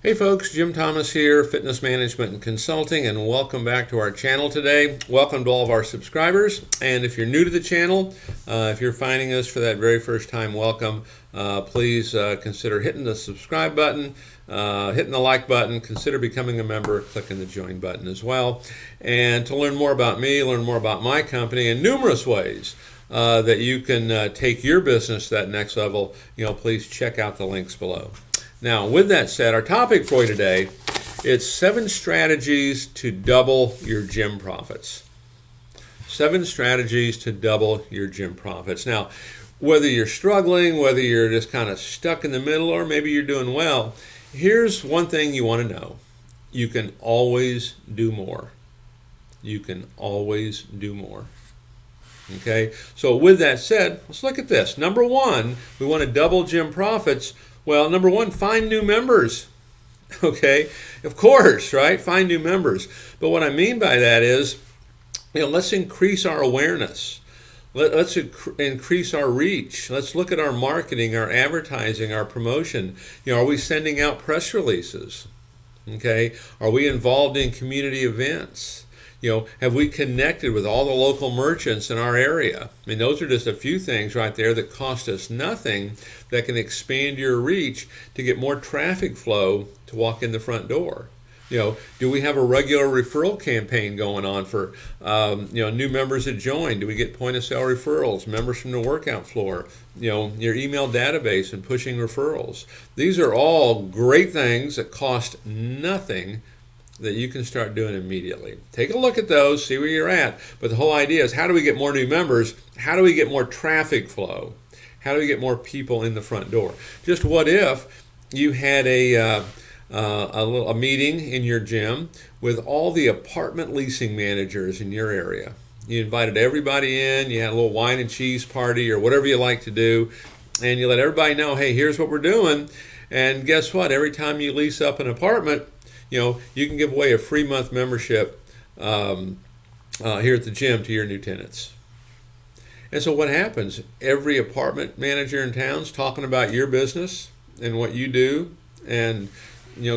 Hey folks, Jim Thomas here, Fitness Management and Consulting, and welcome back to our channel today. Welcome to all of our subscribers, and if you're new to the channel, if you're finding us for that very first time, welcome. Please consider hitting the subscribe button, hitting the like button, consider becoming a member, clicking the join button as well. And to learn more about me, learn more about my company, and numerous ways that you can take your business to that next level, please check out the links below. Now, with that said, our topic for you today is 7 strategies to double your gym profits. 7 strategies to double your gym profits. Now, whether you're struggling, whether you're just kind of stuck in the middle, or maybe you're doing well, here's one thing you want to know. You can always do more. You can always do more. Okay, so with that said, let's look at this. Number 1, we want to double gym profits. Well, number 1, find new members. Okay, of course, right? Find new members. But what I mean by that is, let's increase our awareness. Let's increase our reach. Let's look at our marketing, our advertising, our promotion. Are we sending out press releases? Okay, are we involved in community events? Have we connected with all the local merchants in our area? I mean, those are just a few things right there that cost us nothing that can expand your reach to get more traffic flow to walk in the front door. Do we have a regular referral campaign going on for, new members that join? Do we get point of sale referrals, members from the workout floor, your email database and pushing referrals? These are all great things that cost nothing that you can start doing immediately. Take a look at those, see where you're at. But the whole idea is, how do we get more new members? How do we get more traffic flow? How do we get more people in the front door? Just what if you had a meeting in your gym with all the apartment leasing managers in your area? You invited everybody in, you had a little wine and cheese party or whatever you like to do, and you let everybody know, hey, here's what we're doing. And guess what? Every time you lease up an apartment, you can give away a free month membership here at the gym to your new tenants. And so what happens? Every apartment manager in town's talking about your business and what you do, and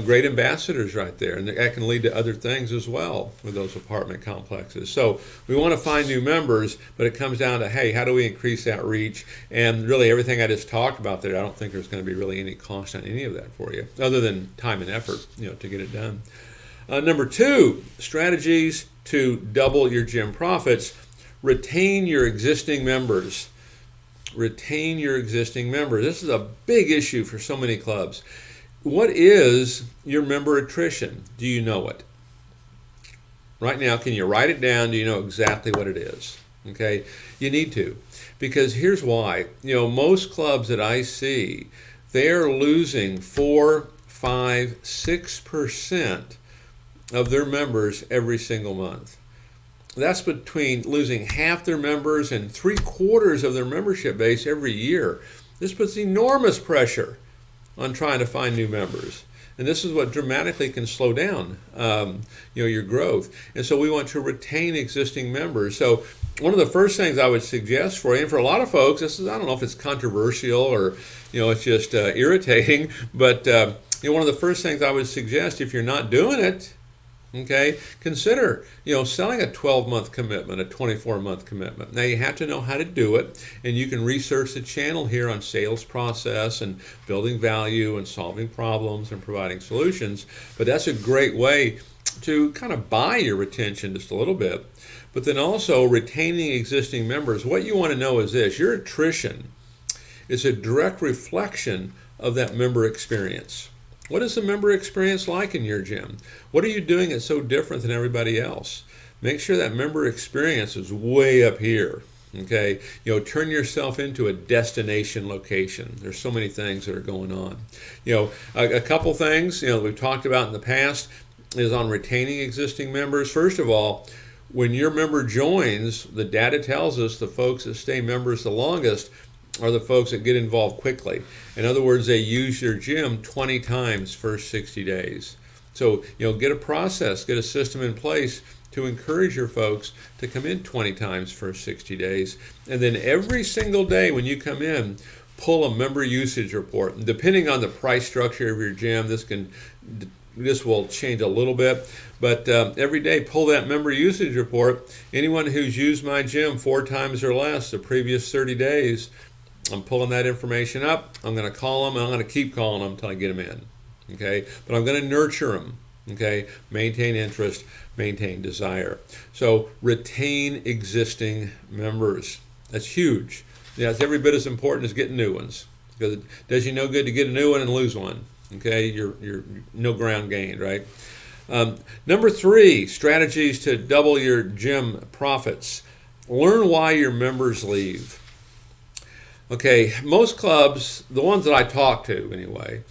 great ambassadors right there. And that can lead to other things as well with those apartment complexes. So we want to find new members, but it comes down to, hey, how do we increase that reach? And really everything I just talked about there, I don't think there's going to be really any cost on any of that for you, other than time and effort, to get it done. Number 2, strategies to double your gym profits. Retain your existing members. Retain your existing members. This is a big issue for so many clubs. What is your member attrition? Do you know it? Right now, can you write it down? Do you know exactly what it is? Okay, you need to, because here's why. Most clubs that I see, they're losing 4, 5, 6% of their members every single month. That's between losing half their members and 3/4 of their membership base every year. This puts enormous pressure on trying to find new members. And this is what dramatically can slow down your growth. And so we want to retain existing members. So one of the first things I would suggest for you, and for a lot of folks, this is, I don't know if it's controversial or it's just irritating, but one of the first things I would suggest, if you're not doing it, okay, consider selling a 12-month commitment, a 24-month commitment. Now you have to know how to do it, and you can research the channel here on sales process and building value and solving problems and providing solutions. But that's a great way to kind of buy your retention just a little bit. But then also retaining existing members. What you want to know is this: your attrition is a direct reflection of that member experience. What is the member experience like in your gym? What are you doing that's so different than everybody else? Make sure that member experience is way up here. Okay, turn yourself into a destination location. There's so many things that are going on. A couple things that we've talked about in the past is on retaining existing members. First of all, when your member joins, the data tells us the folks that stay members the longest are the folks that get involved quickly. In other words, they use your gym 20 times first 60 days. So, get a process, get a system in place to encourage your folks to come in 20 times first 60 days. And then every single day when you come in, pull a member usage report. And depending on the price structure of your gym, this will change a little bit, but every day pull that member usage report. Anyone who's used my gym 4 times or less the previous 30 days, I'm pulling that information up. I'm going to call them, and I'm going to keep calling them until I get them in. Okay, but I'm going to nurture them. Okay, maintain interest, maintain desire. So retain existing members. That's huge. Yeah, it's every bit as important as getting new ones, because it does you no good to get a new one and lose one. Okay, you're no ground gained, right? Number 3, strategies to double your gym profits. Learn why your members leave. Okay, most clubs, the ones that I talk to anyway,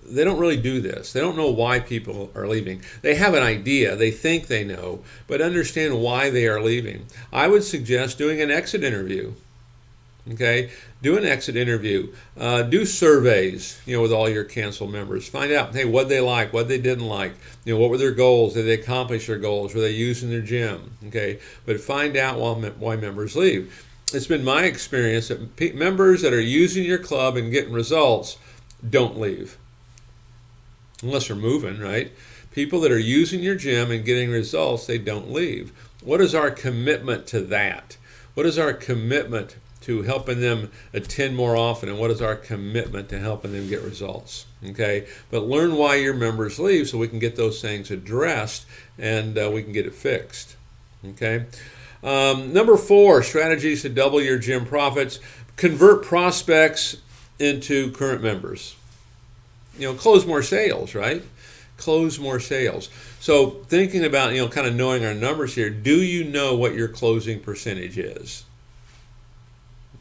they don't really do this. They don't know why people are leaving. They have an idea. They think they know, but understand why they are leaving. I would suggest doing an exit interview. Okay, do an exit interview. Do surveys, with all your canceled members. Find out, hey, what they like, what they didn't like. What were their goals? Did they accomplish their goals? Were they using their gym? Okay, but find out why members leave. It's been my experience that members that are using your club and getting results don't leave, unless they're moving, right? People that are using your gym and getting results, they don't leave. What is our commitment to that? What is our commitment to helping them attend more often, and what is our commitment to helping them get results? Okay, but learn why your members leave so we can get those things addressed and we can get it fixed. Okay. Number 4, strategies to double your gym profits. Convert prospects into current members. Close more sales, right? Close more sales. So thinking about, kind of knowing our numbers here, do you know what your closing percentage is?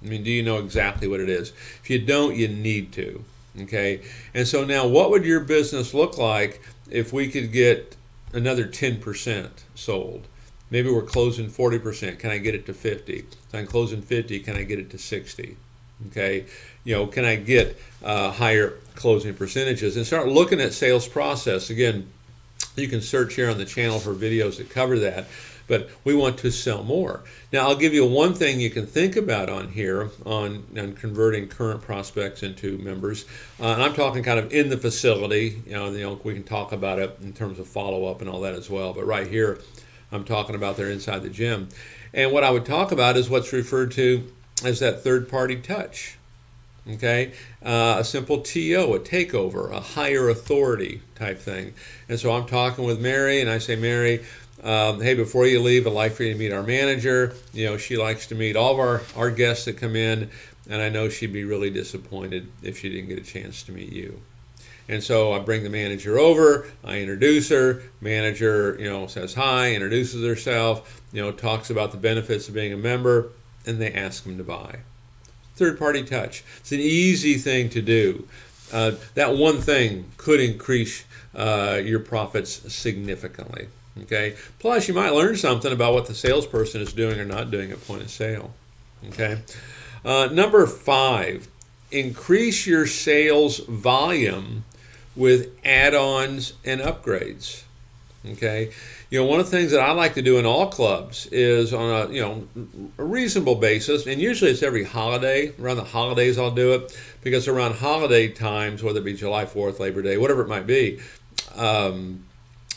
I mean, do you know exactly what it is? If you don't, you need to. Okay. And so now, what would your business look like if we could get another 10% sold? Maybe we're closing 40%. Can I get it to 50? If I'm closing 50, can I get it to 60? Okay. Can I get higher closing percentages? And start looking at sales process. Again, you can search here on the channel for videos that cover that. But we want to sell more. Now, I'll give you one thing you can think about on here on converting current prospects into members. And I'm talking kind of in the facility. We can talk about it in terms of follow-up and all that as well. But right here, I'm talking about they're inside the gym. And what I would talk about is what's referred to as that third-party touch. Okay, a simple TO, a takeover, a higher authority type thing. And so I'm talking with Mary, and I say, Mary, hey, before you leave, I'd like for you to meet our manager. She likes to meet all of our guests that come in, and I know she'd be really disappointed if she didn't get a chance to meet you. And so I bring the manager over, I introduce her, manager, says hi, introduces herself, talks about the benefits of being a member, and they ask them to buy. Third-party touch. It's an easy thing to do. That one thing could increase your profits significantly. Okay. Plus, you might learn something about what the salesperson is doing or not doing at point of sale. Okay. Number 5, increase your sales volume with add-ons and upgrades. Okay. One of the things that I like to do in all clubs is on a reasonable basis, and usually it's every holiday. Around the holidays I'll do it, because around holiday times, whether it be July 4th, Labor Day, whatever it might be,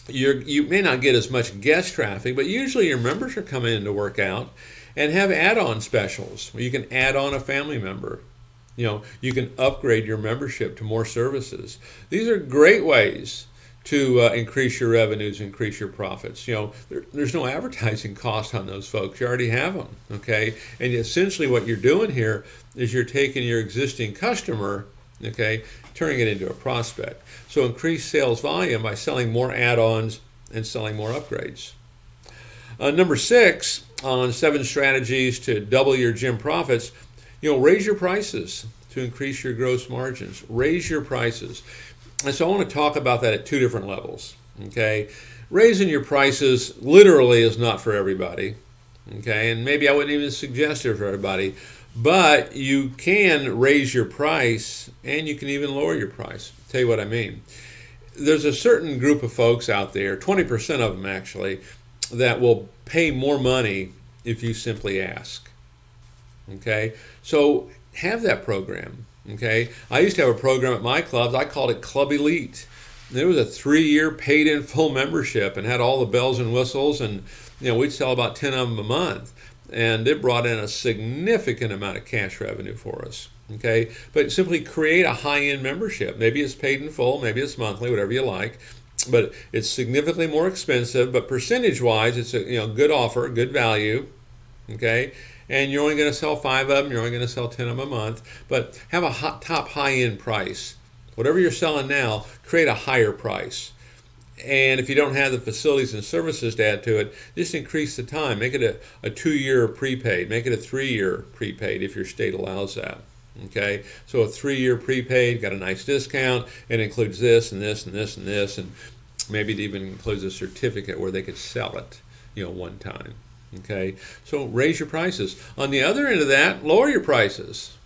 you may not get as much guest traffic, but usually your members are coming in to work out and have add-on specials where you can add on a family member. You can upgrade your membership to more services. These are great ways to increase your revenues, increase your profits. There's no advertising cost on those folks. You already have them, okay? And essentially what you're doing here is you're taking your existing customer, okay, turning it into a prospect. So increase sales volume by selling more add-ons and selling more upgrades. Number 6, on 7 strategies to double your gym profits, raise your prices to increase your gross margins. Raise your prices. And so I want to talk about that at 2 different levels. Okay, raising your prices literally is not for everybody. Okay, and maybe I wouldn't even suggest it for everybody, but you can raise your price and you can even lower your price. I'll tell you what I mean. There's a certain group of folks out there, 20% of them actually, that will pay more money if you simply ask. Okay, so have that program. Okay, I used to have a program at my clubs. I called it Club Elite. And it was a 3-year paid-in full membership and had all the bells and whistles, and we'd sell about 10 of them a month, and it brought in a significant amount of cash revenue for us. Okay, but simply create a high-end membership. Maybe it's paid in full, maybe it's monthly, whatever you like. But it's significantly more expensive, but percentage-wise, it's a good offer, good value. Okay, and you're only going to sell 5 of them. You're only going to sell 10 of them a month. But have a top high-end price. Whatever you're selling now, create a higher price. And if you don't have the facilities and services to add to it, just increase the time. Make it a 2-year prepaid. Make it a 3-year prepaid if your state allows that. Okay, so a 3-year prepaid, got a nice discount. It includes this and this and this and this, and maybe it even includes a certificate where they could sell it, one time. Okay, so raise your prices. On the other end of that, lower your prices.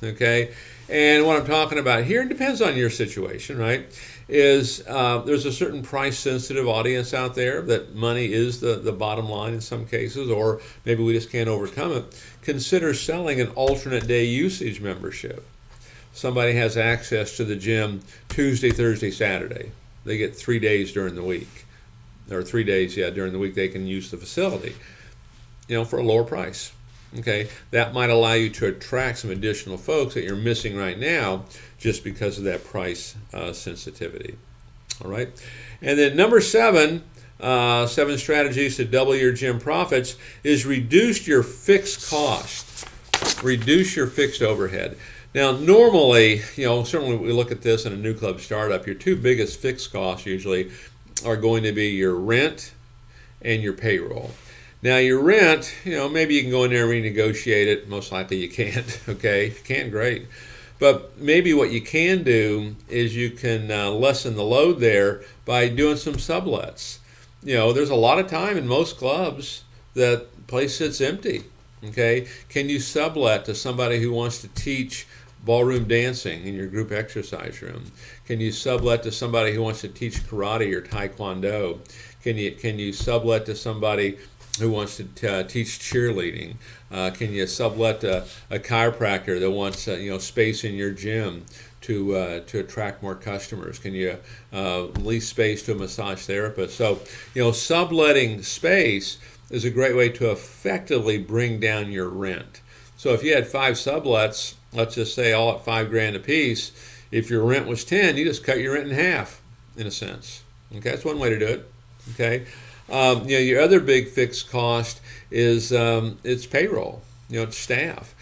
Okay, and what I'm talking about here, it depends on your situation, right? Is there's a certain price-sensitive audience out there that money is the bottom line in some cases, or maybe we just can't overcome it. Consider selling an alternate day usage membership. Somebody has access to the gym Tuesday, Thursday, Saturday. They get 3 days during the week, or 3 days, during the week they can use the facility, for a lower price. Okay, that might allow you to attract some additional folks that you're missing right now just because of that price sensitivity. All right, and then number 7, 7 strategies to double your gym profits is reduce your fixed cost, reduce your fixed overhead. Now, normally, certainly we look at this in a new club startup, your 2 biggest fixed costs usually are going to be your rent and your payroll. Now, your rent, maybe you can go in there and renegotiate it. Most likely you can't, okay? If you can, great. But maybe what you can do is you can lessen the load there by doing some sublets. There's a lot of time in most clubs that place sits empty, okay? Can you sublet to somebody who wants to teach ballroom dancing in your group exercise room? Can you sublet to somebody who wants to teach karate or taekwondo? Can you sublet to somebody who wants to teach cheerleading? Can you sublet a chiropractor that wants space in your gym to attract more customers? Can you lease space to a massage therapist? So subletting space is a great way to effectively bring down your rent. So if you had 5 sublets, let's just say all at $5,000 a piece, if your rent was 10, you just cut your rent in half, in a sense. Okay, that's one way to do it. Okay. Your other big fixed cost is it's payroll, it's staff.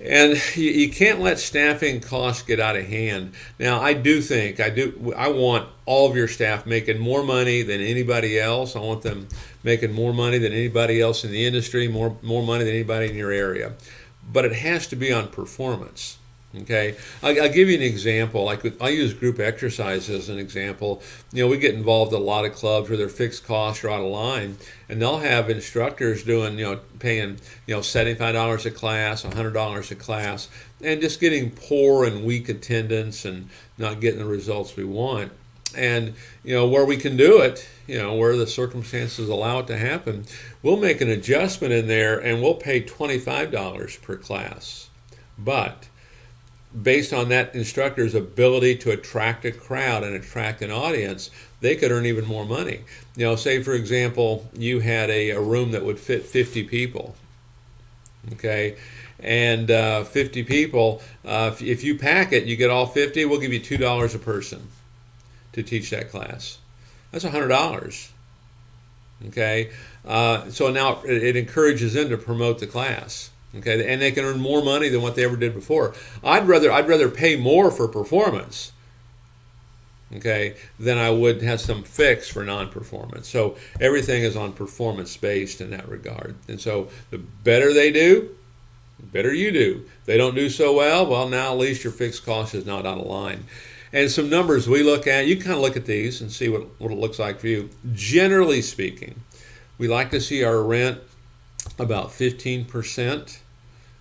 And you can't let staffing costs get out of hand. Now, I want all of your staff making more money than anybody else. I want them making more money than anybody else in the industry, more money than anybody in your area. But it has to be on performance. Okay, I'll give you an example. I use group exercise as an example. We get involved in a lot of clubs where their fixed costs are out of line, and they'll have instructors doing, paying, $75 a class, $100 a class, and just getting poor and weak attendance and not getting the results we want. And, where we can do it, where the circumstances allow it to happen, we'll make an adjustment in there and we'll pay $25 per class. But based on that instructor's ability to attract a crowd and attract an audience, they could earn even more money. Say, for example, you had a room that would fit 50 people, okay? And 50 people, if you pack it, you get all 50, we'll give you $2 a person to teach that class. That's $100, okay? So now it encourages them to promote the class. Okay, and they can earn more money than what they ever did before. I'd rather pay more for performance, okay, than I would have some fix for non-performance. So everything is on performance based in that regard. And so the better they do, the better you do. If they don't do so well, now at least your fixed cost is not out of line. And some numbers we look at, you kind of look at these and see what it looks like for you. Generally speaking, we like to see our rent about 15%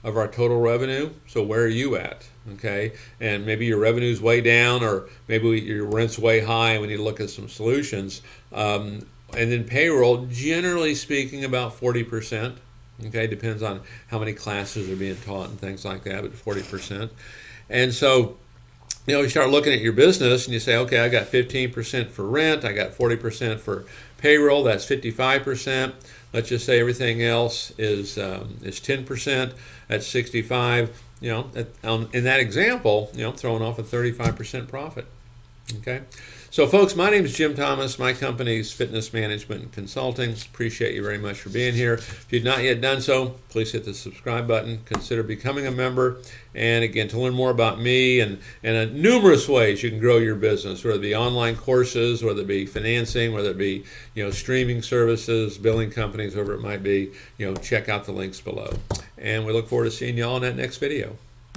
of our total revenue. So where are you at? Okay, and maybe your revenue's way down, or maybe your rent's way high, and we need to look at some solutions. And then payroll, generally speaking, about 40%. Okay, depends on how many classes are being taught and things like that, but 40%. And so, you start looking at your business and you say, okay, I got 15% for rent, I got 40% for payroll, that's 55%. Let's just say everything else is 10%, that's 65. In that example, throwing off a 35% profit. Okay. So folks, my name is Jim Thomas. My company is Fitness Management and Consulting. Appreciate you very much for being here. If you've not yet done so, please hit the subscribe button. Consider becoming a member. And again, to learn more about me and numerous ways you can grow your business, whether it be online courses, whether it be financing, whether it be streaming services, billing companies, whatever it might be, check out the links below. And we look forward to seeing you all in that next video.